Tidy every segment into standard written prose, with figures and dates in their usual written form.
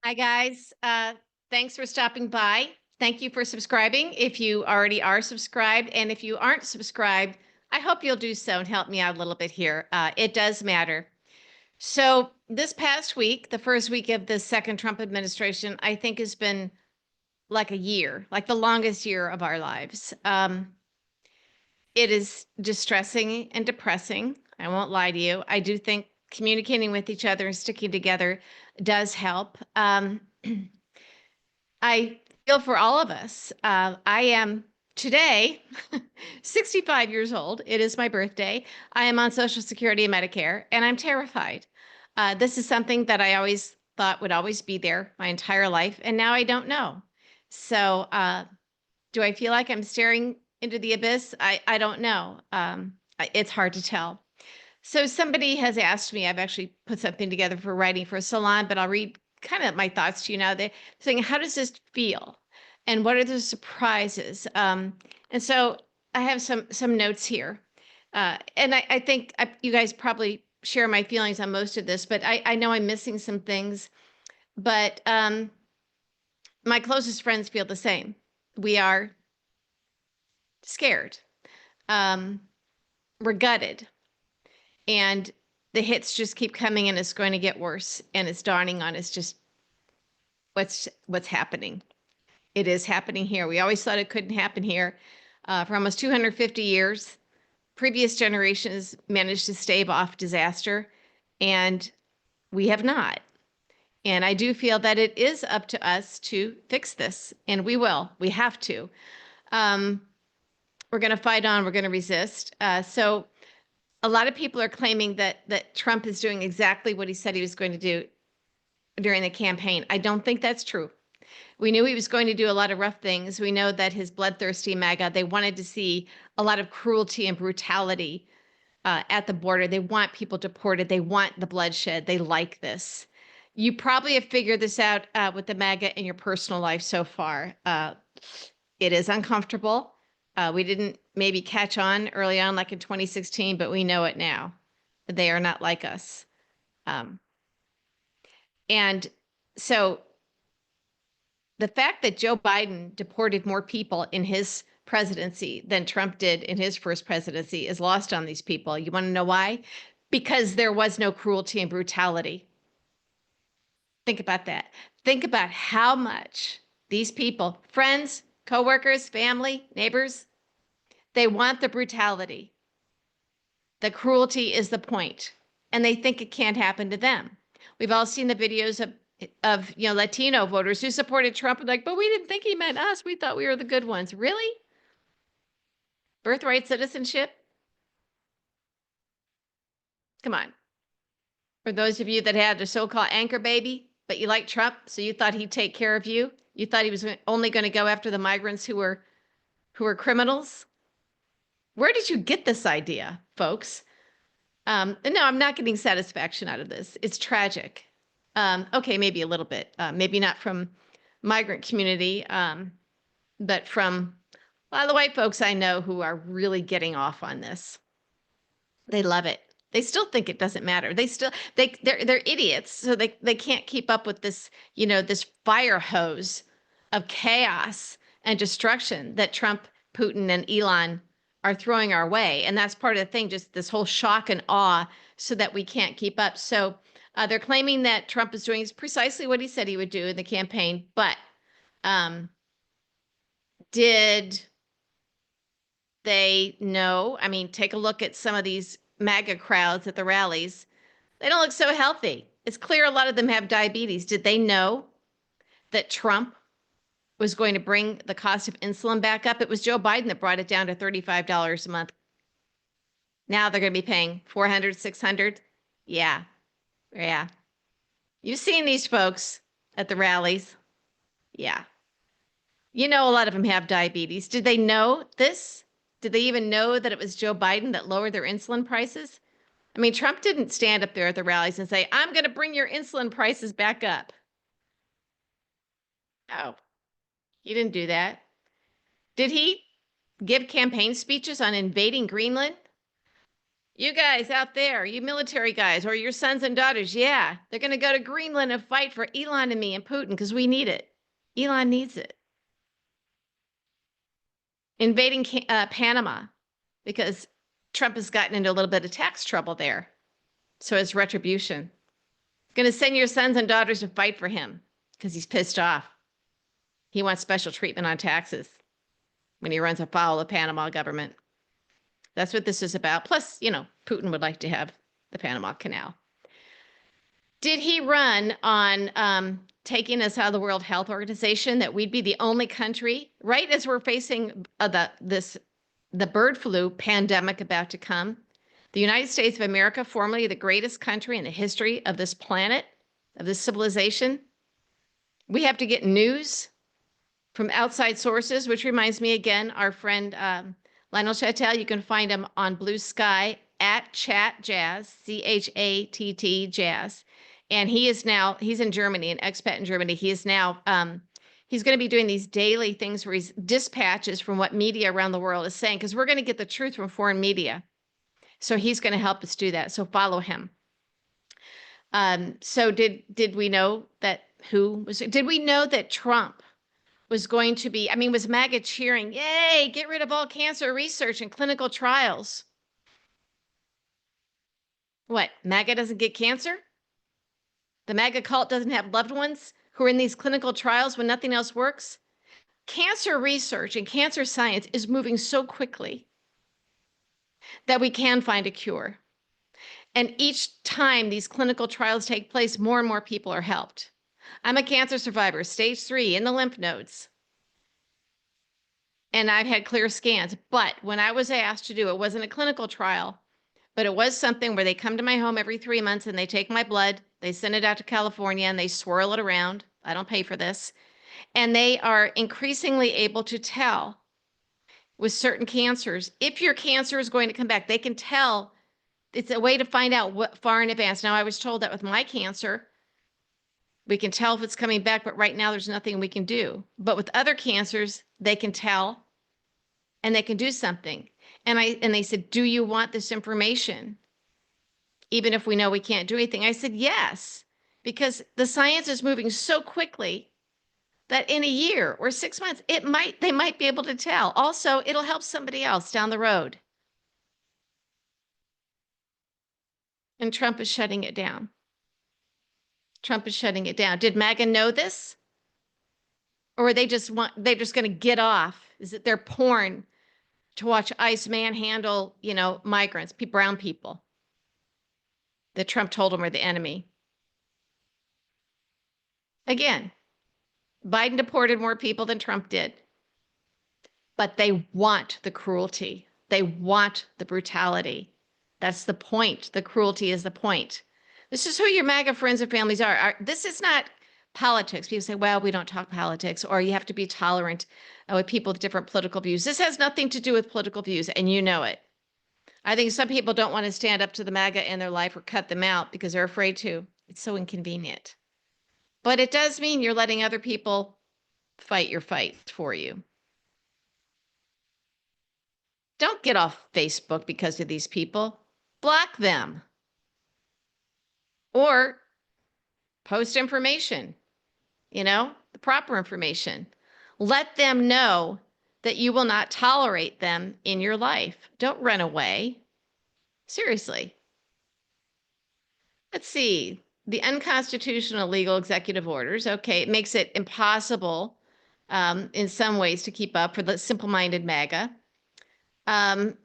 Hi, guys. Thanks for stopping by. Thank you for subscribing if you already are subscribed. And if you aren't subscribed, I hope you'll do so and help me out a little bit here. It does matter. So, this past week, the first week of the second Trump administration, I think has been like a year, like the longest year of our lives. It is distressing and depressing. I won't lie to you. I do think communicating with each other and sticking together does help. I feel for all of us. I am today 65 years old. It is my birthday. I am on Social Security and Medicare, and I'm terrified. This is something that I always thought would always be there my entire life, and now I don't know. So, do I feel like I'm staring into the abyss? I don't know. It's hard to tell. So somebody has asked me, I've actually put something together for writing for a salon, but I'll read kind of my thoughts to you now. They're saying, how does this feel? And what are the surprises? And so I have some notes here. And I think you guys probably share my feelings on most of this, but I know I'm missing some things. But my closest friends feel the same. We are scared. We're gutted. And the hits just keep coming and it's going to get worse. And it's dawning on us just what's happening. It is happening here. We always thought it couldn't happen here. For almost 250 years, previous generations managed to stave off disaster, and we have not. And I do feel that it is up to us to fix this, and we will. We have to. We're going to fight on. We're going to resist. So a lot of people are claiming that Trump is doing exactly what he said he was going to do during the campaign. I don't think that's true. We knew he was going to do a lot of rough things. We know that his bloodthirsty MAGA, they wanted to see a lot of cruelty and brutality at the border. They want people deported. They want the bloodshed. They like this. You probably have figured this out with the MAGA in your personal life so far. It is uncomfortable. We didn't maybe catch on early on like in 2016, but we know it now. They are not like us. And so the fact that Joe Biden deported more people in his presidency than Trump did in his first presidency is lost on these people. You want to know why? Because there was no cruelty and brutality. Think about that. Think about how much these people, friends, coworkers, family, neighbors, they want the brutality. The cruelty is the point, and they think it can't happen to them. We've all seen the videos of Latino voters who supported Trump and like, but we didn't think he meant us. We thought we were the good ones. Really? Birthright citizenship? Come on. For those of you that had a so-called anchor baby, but you like Trump, so you thought he'd take care of you. You thought he was only going to go after the migrants who were criminals. Where did you get this idea, folks? No, I'm not getting satisfaction out of this. It's tragic. Okay, maybe a little bit. Maybe not from migrant community, but from a lot of the white folks I know who are really getting off on this. They love it. They still think it doesn't matter. They're idiots, so they can't keep up with this, this fire hose of chaos and destruction that Trump, Putin, and Elon are throwing our way. And that's part of the thing, just this whole shock and awe so that we can't keep up. So they're claiming that Trump is doing precisely what he said he would do in the campaign. But did they know? I mean, take a look at some of these MAGA crowds at the rallies. They don't look so healthy. It's clear a lot of them have diabetes. Did they know that Trump was going to bring the cost of insulin back up? It was Joe Biden that brought it down to $35 a month. Now they're going to be paying $400, $600. Yeah. You've seen these folks at the rallies. Yeah. You know, a lot of them have diabetes. Did they know this? Did they even know that it was Joe Biden that lowered their insulin prices? I mean, Trump didn't stand up there at the rallies and say, I'm going to bring your insulin prices back up. No, he didn't do that. Did he give campaign speeches on invading Greenland? You guys out there, you military guys, or your sons and daughters, yeah, they're going to go to Greenland and fight for Elon and me and Putin because we need it. Elon needs it. Invading Panama because Trump has gotten into a little bit of tax trouble there. So it's retribution. Going to send your sons and daughters to fight for him because he's pissed off. He wants special treatment on taxes when he runs afoul of the Panama government. That's what this is about. Plus, Putin would like to have the Panama Canal. Did he run on taking us out of the World Health Organization, that we'd be the only country, right as we're facing the bird flu pandemic about to come? The United States of America, formerly the greatest country in the history of this planet, of this civilization. We have to get news from outside sources, which reminds me again, our friend Lionel Chattel, you can find him on Blue Sky at Chat Jazz, CHATT Jazz. And he's in Germany, an expat in Germany. He is now, he's going to be doing these daily things where he's dispatches from what media around the world is saying, because we're going to get the truth from foreign media. So he's going to help us do that. So follow him. So did we know that did we know that Trump was going to be, was MAGA cheering, yay, get rid of all cancer research and clinical trials? What, MAGA doesn't get cancer? The MAGA cult doesn't have loved ones who are in these clinical trials when nothing else works? Cancer research and cancer science is moving so quickly that we can find a cure. And each time these clinical trials take place, more and more people are helped. I'm a cancer survivor, stage 3 in the lymph nodes. And I've had clear scans. But when I was asked to do it, wasn't a clinical trial, but it was something where they come to my home every 3 months and they take my blood, they send it out to California and they swirl it around. I don't pay for this. And they are increasingly able to tell with certain cancers, if your cancer is going to come back. They can tell. It's a way to find out what far in advance. Now, I was told that with my cancer, we can tell if it's coming back, but right now there's nothing we can do. But with other cancers, they can tell and they can do something. And they said, do you want this information? Even if we know we can't do anything. I said, yes, because the science is moving so quickly that in a year or 6 months, they might be able to tell. Also, it'll help somebody else down the road. And Trump is shutting it down. Trump is shutting it down. Did MAGA know this? Or are they're just going to get off? Is it their porn to watch ICE manhandle, migrants, brown people that Trump told them are the enemy? Again, Biden deported more people than Trump did. But they want the cruelty. They want the brutality. That's the point. The cruelty is the point. This is who your MAGA friends and families are. This is not politics. People say, well, we don't talk politics, or you have to be tolerant with people with different political views. This has nothing to do with political views, and you know it. I think some people don't want to stand up to the MAGA in their life or cut them out because they're afraid to. It's so inconvenient. But it does mean you're letting other people fight your fight for you. Don't get off Facebook because of these people. Block them. Or post information, the proper information. Let them know that you will not tolerate them in your life. Don't run away. Seriously. Let's see. The unconstitutional illegal executive orders. Okay, it makes it impossible in some ways to keep up for the simple-minded MAGA. And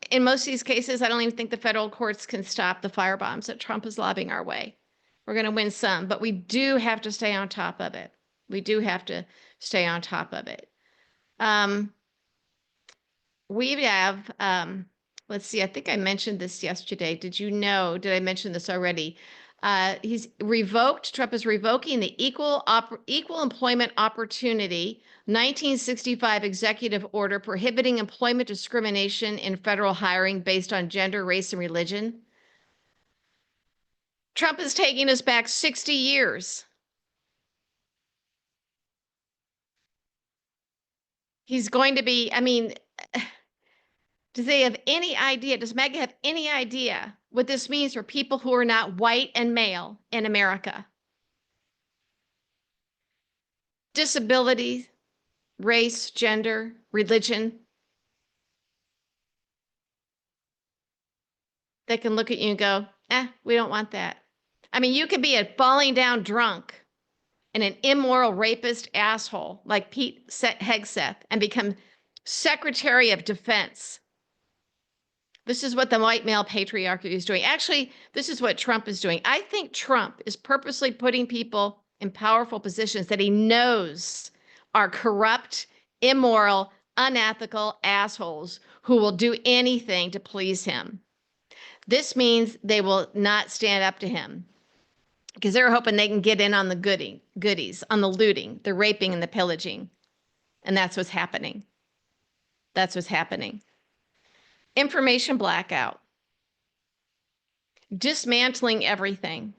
in most of these cases, I don't even think the federal courts can stop the firebombs that Trump is lobbing our way. We're going to win some, but we do have to stay on top of it. We do have to stay on top of it. We have, let's see, I think I mentioned this yesterday. Did I mention this already? Trump is revoking the Equal Employment Opportunity 1965 executive order prohibiting employment discrimination in federal hiring based on gender, race, and religion. Trump is taking us back 60 years. He's going to be, Do they have any idea? Does MAGA have any idea what this means for people who are not white and male in America? Disability, race, gender, religion. They can look at you and go, we don't want that. I mean, you could be a falling down drunk and an immoral rapist asshole like Pete Hegseth and become Secretary of Defense. This is what the white male patriarchy is doing. Actually, this is what Trump is doing. I think Trump is purposely putting people in powerful positions that he knows are corrupt, immoral, unethical assholes who will do anything to please him. This means they will not stand up to him because they're hoping they can get in on the goodies, on the looting, the raping, and the pillaging. And that's what's happening. That's what's happening. Information blackout. Dismantling everything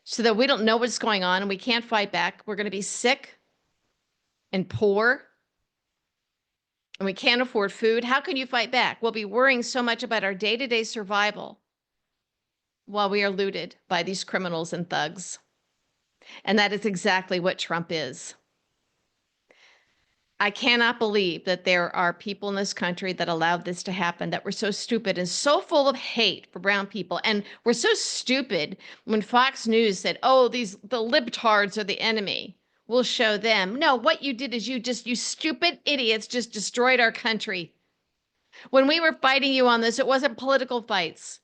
so that we don't know what's going on and we can't fight back. We're going to be sick and poor and we can't afford food. How can you fight back? We'll be worrying so much about our day-to-day survival while we are looted by these criminals and thugs. And that is exactly what Trump is. I cannot believe that there are people in this country that allowed this to happen, that were so stupid and so full of hate for brown people. And were so stupid when Fox News said, oh, the libtards are the enemy. We'll show them. No, what you did is you stupid idiots just destroyed our country. When we were fighting you on this, it wasn't political fights.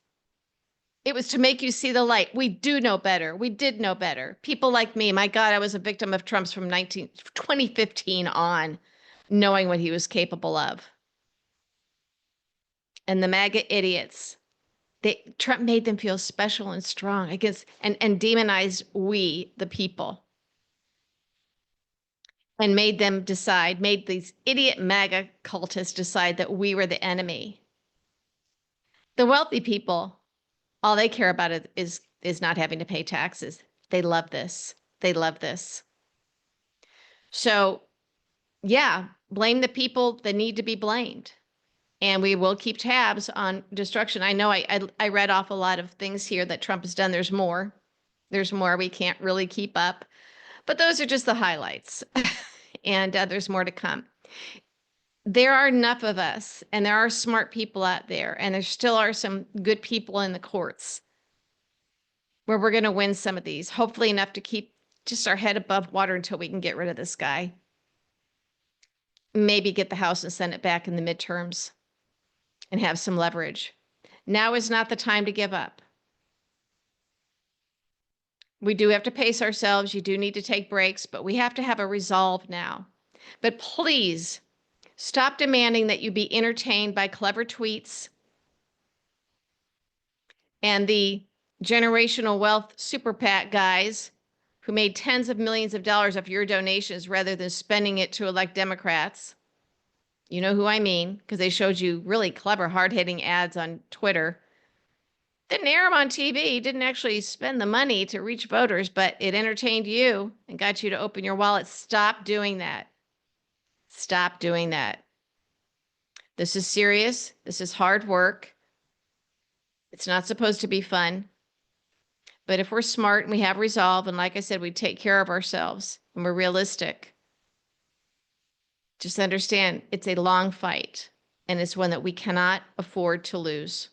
It was to make you see the light. We do know better. We did know better. People like me, my God, I was a victim of Trump's from 2015 on, knowing what he was capable of. And the MAGA idiots, Trump made them feel special and strong against and demonized we, the people. And made these idiot MAGA cultists decide that we were the enemy. The wealthy people, all they care about is not having to pay taxes. They love this. They love this. So, yeah, blame the people that need to be blamed. And we will keep tabs on destruction. I know I read off a lot of things here that Trump has done. There's more. There's more we can't really keep up. But those are just the highlights. And there's more to come. There are enough of us, and there are smart people out there, and there still are some good people in the courts where we're going to win some of these, hopefully enough to keep just our head above water until we can get rid of this guy. Maybe get the House and Senate back in the midterms and have some leverage. Now is not the time to give up. We do have to pace ourselves. You do need to take breaks, but we have to have a resolve now. But please, stop demanding that you be entertained by clever tweets and the generational wealth super PAC guys who made tens of millions of dollars off your donations rather than spending it to elect Democrats. You know who I mean, because they showed you really clever, hard-hitting ads on Twitter. Didn't air them on TV, didn't actually spend the money to reach voters, but it entertained you and got you to open your wallet. Stop doing that. Stop doing that. This is serious. This is hard work. It's not supposed to be fun. But if we're smart and we have resolve, and like I said, we take care of ourselves and we're realistic, just understand it's a long fight and it's one that we cannot afford to lose.